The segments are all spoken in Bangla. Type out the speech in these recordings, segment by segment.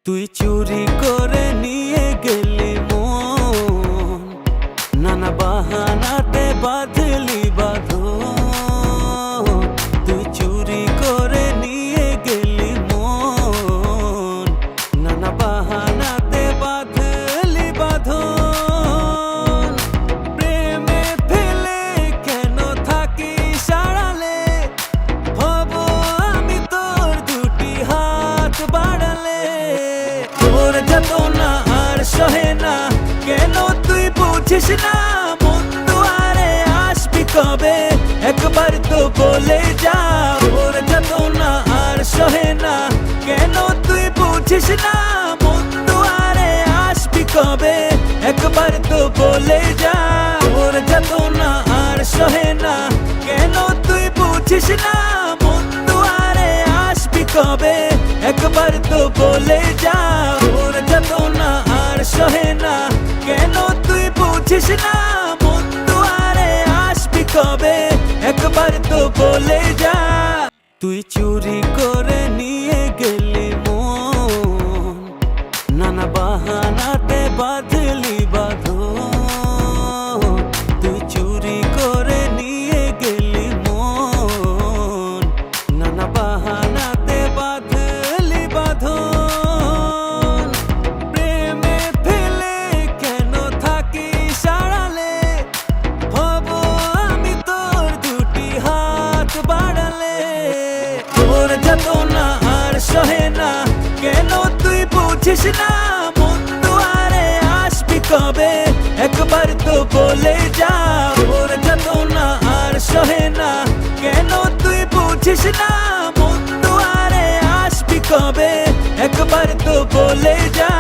তুই চুরি করে নিয়ে গেলি মন, নানা বাহানাতে বাঁধলি বাঁধন। তুই চুরি করে নিয়ে গেলি মন, নানা বাহানাতে বাঁধলি বাঁধন। প্রেমে ফেলে কেন থাকিস আড়ালে, হব আমি তোর দুটি হাত বাড়ালে। তোর যাতনা আর সহে না, কেন তুই বুঝিস না? মন দুয়ারে আসবি কবে, একবার তো বলে যা। তোর যাতনা আর সহে না, কেন তুই বুঝিস না? মন দুয়ারে আসবি কবে, একবার তো বলে যা। তোর যাতনা আর সহে না, কেন তুই বুঝিস না? মন দুয়ারে আসবি কবে, একবার তো বলে যা। তোর যাতনা আর সহে না, কেন তুই বুঝিস না? মন দুয়ারে আসবি কবে, একবার তো বলে যা। তুই চুরি করে নিয়ে গেলি মন, নানা বাহানাতে বাঁধলি বাঁধন। তুই চুরি করে নিয়ে গেলি মন, নানা বাহানাতে বাঁধলি বাঁধন। প্রেমে ফেলে কেন থাকিস আড়ালে, হব আমি তোর দুটি হাত বাড়ালে। তোর যাতনা আর সহে না, কেন তুই বুঝিস না? মন দুয়ারে আসবি কবে, একবার তো বলে যা। তোর যাতনা আর সহে না, কেন তুই বুঝিস না? মন দুয়ারে আসবি কবে, একবার তো বলে যা।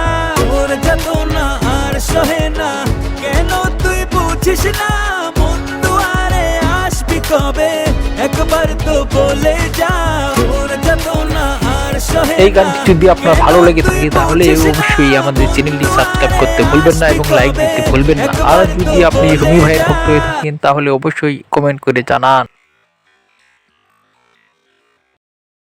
তোর যাতনা আর সহে না, কেন তুই বুঝিস না? মন দুয়ারে আসবি কবে, একবার তো বলে যা। তোর যাতনা আর সহে না। এই গানটি যদি আপনার ভালো লেগে থাকে তাহলে অবশ্যই আমাদের চ্যানেলটি সাবস্ক্রাইব করতে ভুলবেন না এবং লাইক দিতে ভুলবেন না। আর যদি আপনি রুমি ভাইয়ের ভক্ত হয়ে থাকেন তাহলে অবশ্যই কমেন্ট করে জানান।